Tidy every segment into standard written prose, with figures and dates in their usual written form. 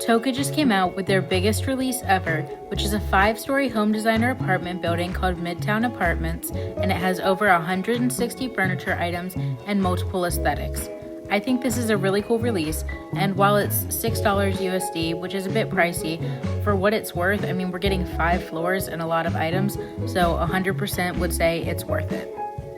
Toca just came out with their biggest release ever, which is a 5-story home designer apartment building called Midtown Apartments, and it has over 160 furniture items and multiple aesthetics. I think this is a really cool release, and while it's $6 USD, which is a bit pricey, for what it's worth, I mean, we're getting 5 floors and a lot of items, so 100% would say it's worth it.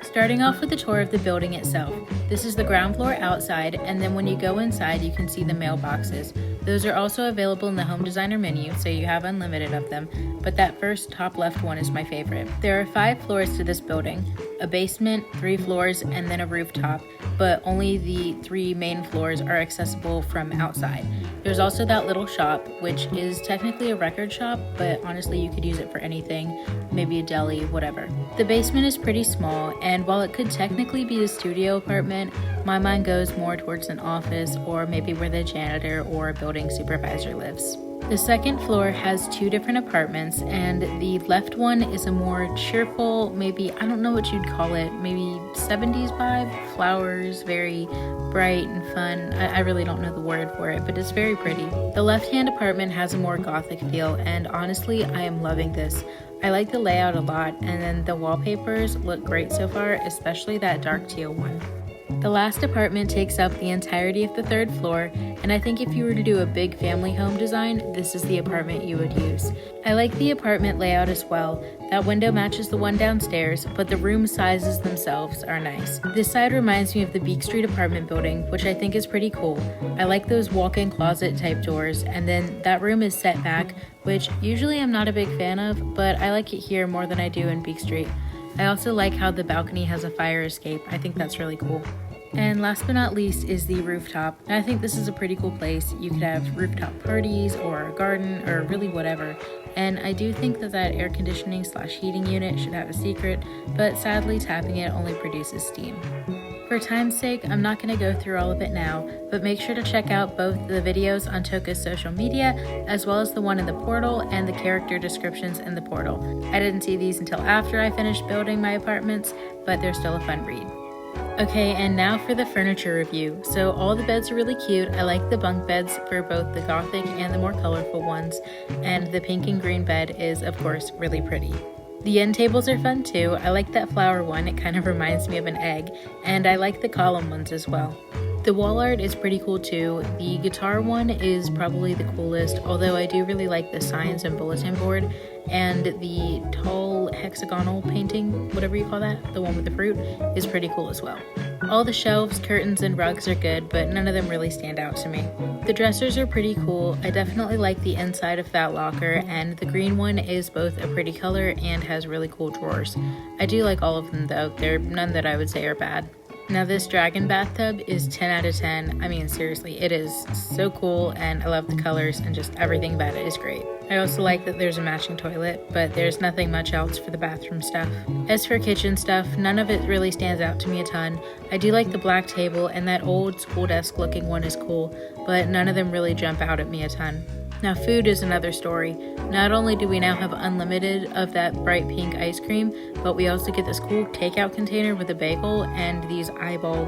Starting off with a tour of the building itself. This is the ground floor outside, and then when you go inside, you can see the mailboxes. Those are also available in the home designer menu, so you have unlimited of them, but that first top left one is my favorite. There are 5 floors to this building, a basement, 3 floors, and then a rooftop, but only the 3 main floors are accessible from outside. There's also that little shop, which is technically a record shop, but honestly you could use it for anything, maybe a deli, whatever. The basement is pretty small, and while it could technically be a studio apartment, my mind goes more towards an office or maybe where the janitor or building supervisor lives. The second floor has 2 different apartments, and the left one is a more cheerful, maybe, I don't know what you'd call it, maybe 70s vibe, flowers, very bright and fun. I really don't know the word for it, but it's very pretty. The left-hand apartment has a more Gothic feel, and honestly, I am loving this. I like the layout a lot, and then the wallpapers look great so far, especially that dark teal one. The last apartment takes up the entirety of the 3rd floor, and I think if you were to do a big family home design, this is the apartment you would use. I like the apartment layout as well. That window matches the one downstairs, but the room sizes themselves are nice. This side reminds me of the Beak Street apartment building, which I think is pretty cool. I like those walk-in closet type doors, and then that room is set back, which usually I'm not a big fan of, but I like it here more than I do in Beak Street. I also like how the balcony has a fire escape. I think that's really cool. And last but not least is the rooftop. And I think this is a pretty cool place. You could have rooftop parties or a garden or really whatever. And I do think that air conditioning / heating unit should have a secret, but sadly tapping it only produces steam. For time's sake, I'm not going to go through all of it now, but make sure to check out both the videos on Toca's social media, as well as the one in the portal and the character descriptions in the portal. I didn't see these until after I finished building my apartments, but they're still a fun read. Okay, and now for the furniture review. So all the beds are really cute. I like the bunk beds for both the Gothic and the more colorful ones, and the pink and green bed is, of course, really pretty. The end tables are fun too. I like that flower one, it kind of reminds me of an egg, and I like the column ones as well. The wall art is pretty cool too. The guitar one is probably the coolest, although I do really like the signs and bulletin board, and the tall hexagonal painting, whatever you call that, the one with the fruit, is pretty cool as well. All the shelves, curtains, and rugs are good, but none of them really stand out to me. The dressers are pretty cool. I definitely like the inside of that locker, and the green one is both a pretty color and has really cool drawers. I do like all of them though. There are none that I would say are bad. Now this dragon bathtub is 10 out of 10. I mean, seriously, it is so cool, and I love the colors, and just everything about it is great. I also like that there's a matching toilet, but there's nothing much else for the bathroom stuff. As for kitchen stuff, none of it really stands out to me a ton. I do like the black table, and that old school desk looking one is cool, but none of them really jump out at me a ton. Now food is another story. Not only do we now have unlimited of that bright pink ice cream, but we also get this cool takeout container with a bagel and these eyeball,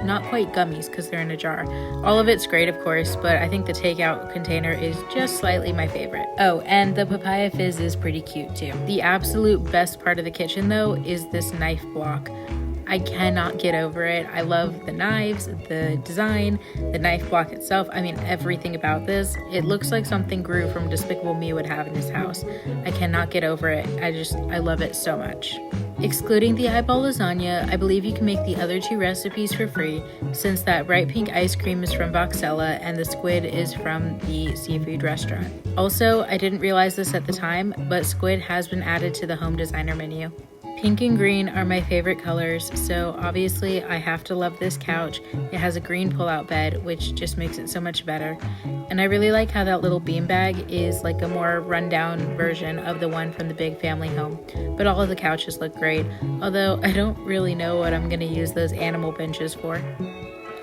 not quite gummies because they're in a jar. All of it's great, of course, but I think the takeout container is just slightly my favorite. Oh, and the papaya fizz is pretty cute too. The absolute best part of the kitchen though is this knife block. I cannot get over it. I love the knives, the design, the knife block itself. I mean, everything about this. It looks like something Gru from Despicable Me would have in his house. I cannot get over it. I love it so much. Excluding the eyeball lasagna, I believe you can make the other 2 recipes for free, since that bright pink ice cream is from Voxella and the squid is from the seafood restaurant. Also, I didn't realize this at the time, but squid has been added to the home designer menu. Pink and green are my favorite colors, so obviously I have to love this couch. It has a green pull-out bed, which just makes it so much better. And I really like how that little beanbag is like a more rundown version of the one from the big family home. But all of the couches look great, although I don't really know what I'm going to use those animal benches for.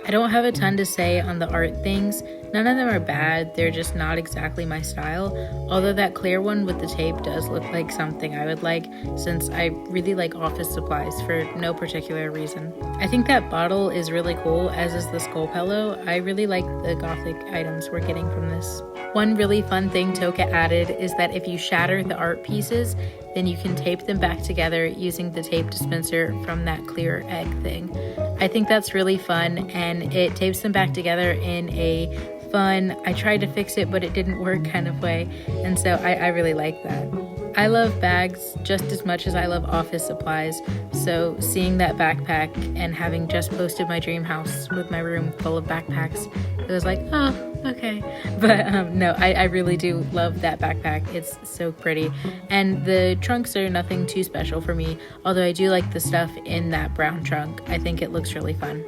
I don't have a ton to say on the art things. None of them are bad, they're just not exactly my style. Although that clear one with the tape does look like something I would like, since I really like office supplies for no particular reason. I think that bottle is really cool, as is the skull pillow. I really like the Gothic items we're getting from this. One really fun thing Toca added is that if you shatter the art pieces, then you can tape them back together using the tape dispenser from that clear egg thing. I think that's really fun, and it tapes them back together in a fun, I tried to fix it but it didn't work kind of way, and so I really like that. I love bags just as much as I love office supplies, so seeing that backpack and having just posted my dream house with my room full of backpacks, it was like, oh, okay. But no, I really do love that backpack. It's so pretty. And the trunks are nothing too special for me, although I do like the stuff in that brown trunk. I think it looks really fun.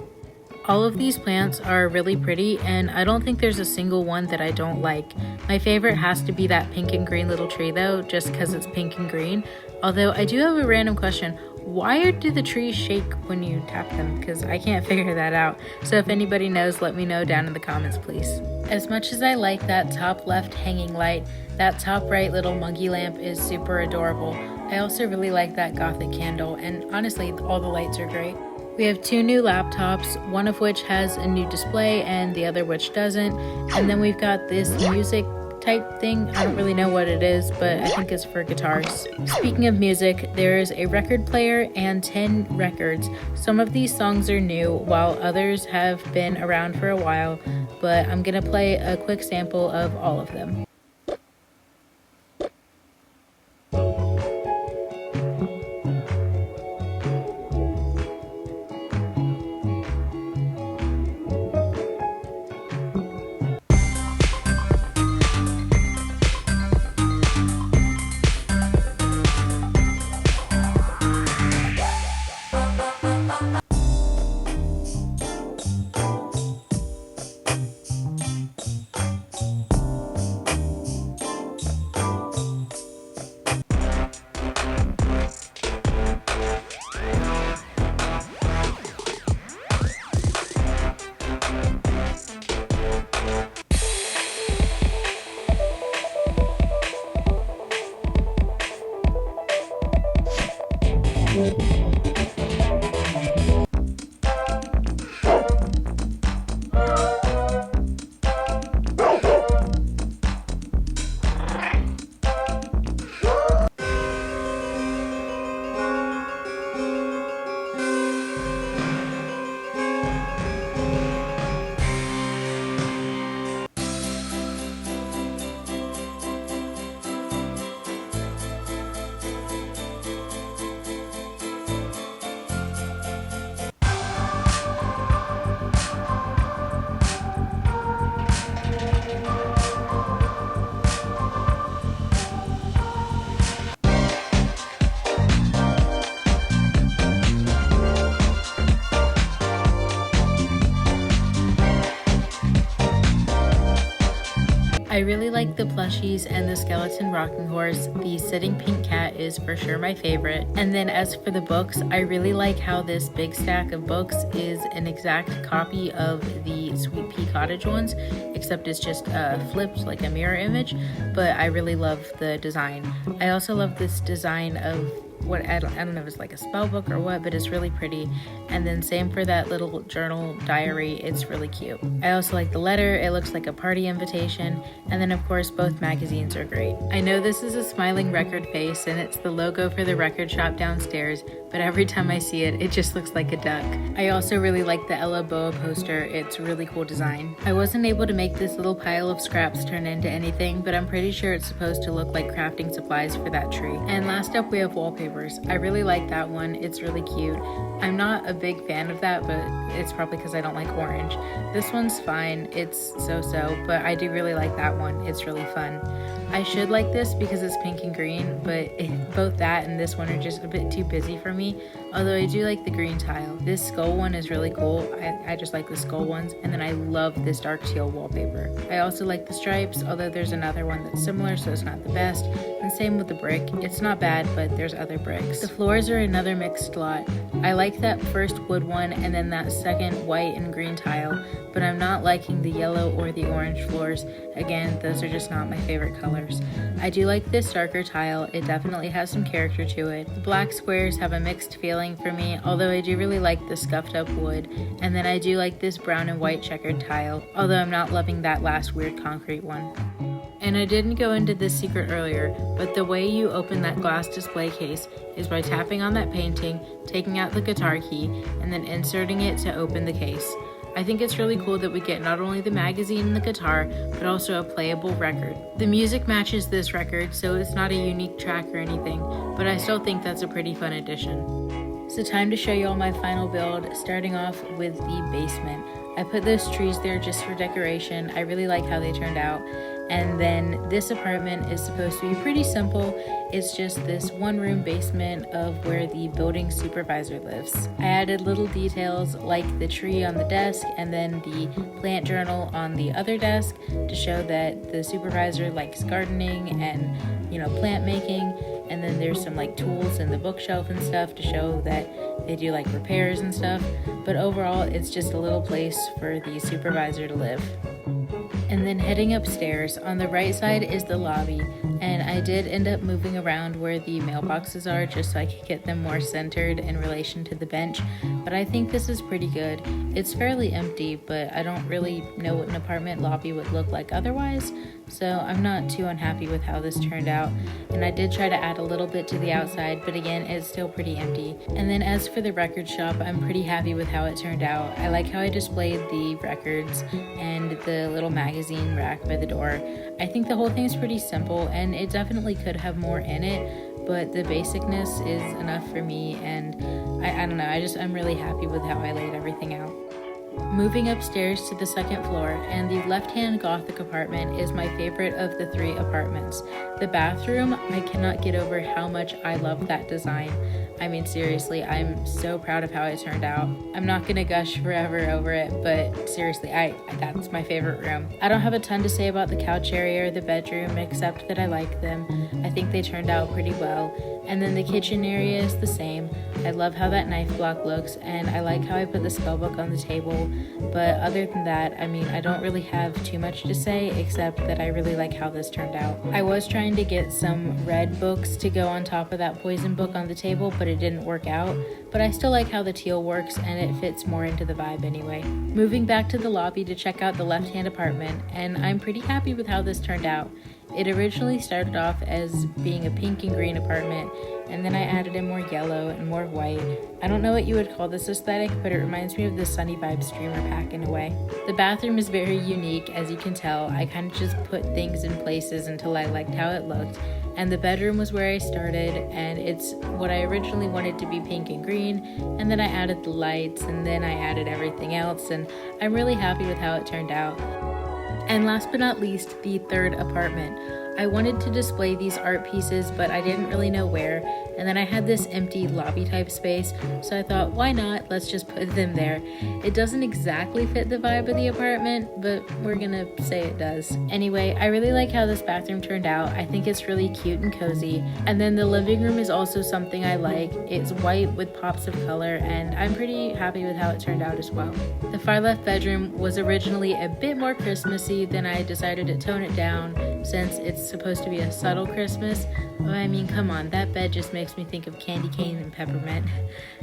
All of these plants are really pretty, and I don't think there's a single one that I don't like. My favorite has to be that pink and green little tree though, just because it's pink and green. Although I do have a random question. Why do the trees shake when you tap them? Because I can't figure that out. So if anybody knows, let me know down in the comments, please. As much as I like that top left hanging light, that top right little monkey lamp is super adorable. I also really like that Gothic candle, and honestly, all the lights are great. We have 2 new laptops, one of which has a new display and the other which doesn't. And then we've got this music type thing. I don't really know what it is, but I think it's for guitars. Speaking of music, there is a record player and 10 records. Some of these songs are new, while others have been around for a while, but I'm gonna play a quick sample of all of them. I really like the plushies and the skeleton rocking horse. The sitting pink cat is for sure my favorite. And then as for the books, I really like how this big stack of books is an exact copy of the Sweet Pea Cottage ones, except it's just flipped like a mirror image, but I really love the design. I also love this design of what I don't know if it's like a spell book or what, but it's really pretty. And then same for that little journal diary, it's really cute. I also like the letter, it looks like a party invitation. And then of course both magazines are great. I know this is a smiling record face and it's the logo for the record shop downstairs, but every time I see it, it just looks like a duck. I also really like the Ella Boa poster, it's a really cool design. I wasn't able to make this little pile of scraps turn into anything, but I'm pretty sure it's supposed to look like crafting supplies for that tree. And last up we have wallpapers. I really like that one, it's really cute. I'm not a big fan of that, but it's probably because I don't like orange. This one's fine, it's so-so, but I do really like that one, it's really fun. I should like this because it's pink and green, but both that and this one are just a bit too busy for me, although I do like the green tile. This skull one is really cool, I just like the skull ones, and then I love this dark teal wallpaper. I also like the stripes, although there's another one that's similar, so it's not the best, and same with the brick. It's not bad, but there's other bricks. The floors are another mixed lot. I like that first wood one and then that second white and green tile, but I'm not liking the yellow or the orange floors. Again, those are just not my favorite colors. I do like this darker tile. It definitely has some character to it. The black squares have a mixed feeling for me, although I do really like the scuffed up wood. And then I do like this brown and white checkered tile, although I'm not loving that last weird concrete one. And I didn't go into this secret earlier, but the way you open that glass display case is by tapping on that painting, taking out the guitar key, and then inserting it to open the case. I think it's really cool that we get not only the magazine and the guitar, but also a playable record. The music matches this record, so it's not a unique track or anything, but I still think that's a pretty fun addition. So time to show you all my final build, starting off with the basement. I put those trees there just for decoration. I really like how they turned out. And then this apartment is supposed to be pretty simple. It's just this one-room basement of where the building supervisor lives. I added little details like the tree on the desk and then the plant journal on the other desk to show that the supervisor likes gardening and, plant making. And then there's some tools in the bookshelf and stuff to show that they do repairs and stuff. But overall, it's just a little place for the supervisor to live. And then heading upstairs, on the right side is the lobby, and I did end up moving around where the mailboxes are just so I could get them more centered in relation to the bench, but I think this is pretty good. It's fairly empty, but I don't really know what an apartment lobby would look like otherwise, so I'm not too unhappy with how this turned out. And I did try to add a little bit to the outside, but again, it's still pretty empty. And then as for the record shop, I'm pretty happy with how it turned out. I like how I displayed the records and the little magazine rack by the door. I think the whole thing is pretty simple, and it definitely could have more in it, but the basicness is enough for me, and I don't know, I'm really happy with how I laid everything out. Moving upstairs to the second floor, and the left-hand Gothic apartment is my favorite of the 3 apartments. The bathroom, I cannot get over how much I love that design. I mean, seriously, I'm so proud of how it turned out. I'm not gonna gush forever over it, but seriously, that's my favorite room. I don't have a ton to say about the couch area or the bedroom, except that I like them. I think they turned out pretty well. And then the kitchen area is the same. I love how that knife block looks, and I like how I put the spell book on the table. But other than that, I don't really have too much to say, except that I really like how this turned out. I was trying to get some red books to go on top of that poison book on the table, but it didn't work out. But I still like how the teal works, and it fits more into the vibe anyway. Moving back to the lobby to check out the left-hand apartment, and I'm pretty happy with how this turned out. It originally started off as being a pink and green apartment, and then I added in more yellow and more white. I don't know what you would call this aesthetic, but it reminds me of the Sunny Vibe streamer pack in a way. The bathroom is very unique, as you can tell. I kind of just put things in places until I liked how it looked. And the bedroom was where I started, and it's what I originally wanted to be pink and green, and then I added the lights, and then I added everything else, and I'm really happy with how it turned out. And last but not least, the third apartment. I wanted to display these art pieces, but I didn't really know where, and then I had this empty lobby type space, so I thought, why not? Let's just put them there. It doesn't exactly fit the vibe of the apartment, but we're gonna say it does. Anyway, I really like how this bathroom turned out. I think it's really cute and cozy. And then the living room is also something I like. It's white with pops of color, and I'm pretty happy with how it turned out as well. The far left bedroom was originally a bit more Christmassy, then I decided to tone it down since it's supposed to be a subtle Christmas. But I mean, come on, that bed just makes me think of candy cane and peppermint.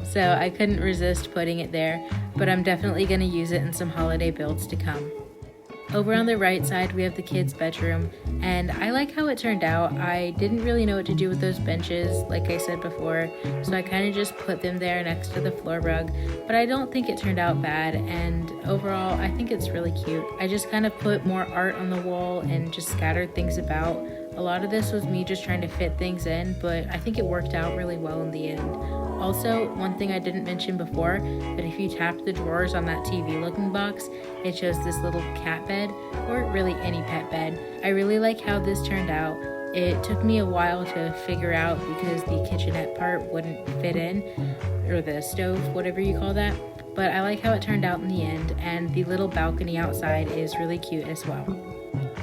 So I couldn't resist putting it there, but I'm definitely gonna use it in some holiday builds to come. Over on the right side, we have the kids' bedroom, and I like how it turned out. I didn't really know what to do with those benches, like I said before, so I kind of just put them there next to the floor rug, but I don't think it turned out bad, and overall, I think it's really cute. I just kind of put more art on the wall and just scattered things about. A lot of this was me just trying to fit things in, but I think it worked out really well in the end. Also, one thing I didn't mention before, but if you tap the drawers on that TV looking box, it shows this little cat bed, or really any pet bed. I really like how this turned out. It took me a while to figure out because the kitchenette part wouldn't fit in, or the stove, whatever you call that. But I like how it turned out in the end, and the little balcony outside is really cute as well.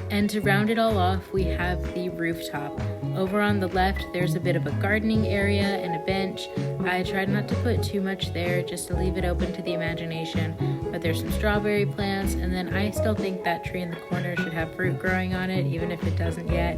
And to round it all off, we have the rooftop. Over on the left, there's a bit of a gardening area and a bench. I tried not to put too much there, just to leave it open to the imagination. But there's some strawberry plants, and then I still think that tree in the corner should have fruit growing on it, even if it doesn't yet.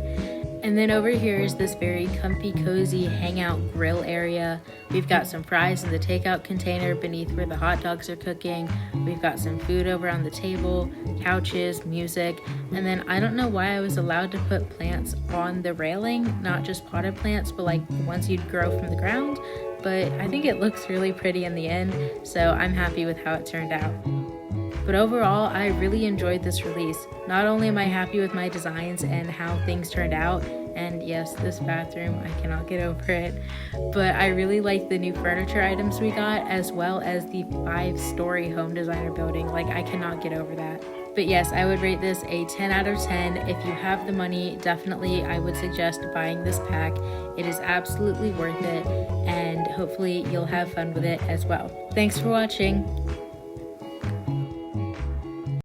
And then over here is this very comfy, cozy hangout grill area. We've got some fries in the takeout container beneath where the hot dogs are cooking. We've got some food over on the table, couches, music, and then I don't know why I was allowed to put plants on the railing, not just potted plants, but like the ones you'd grow from the ground. But I think it looks really pretty in the end, so I'm happy with how it turned out. But overall, I really enjoyed this release. Not only am I happy with my designs and how things turned out, and yes, this bathroom, I cannot get over it, but I really like the new furniture items we got, as well as the 5-story home designer building. Like, I cannot get over that. But yes, I would rate this a 10 out of 10. If you have the money, definitely I would suggest buying this pack. It is absolutely worth it, and hopefully you'll have fun with it as well. Thanks for watching.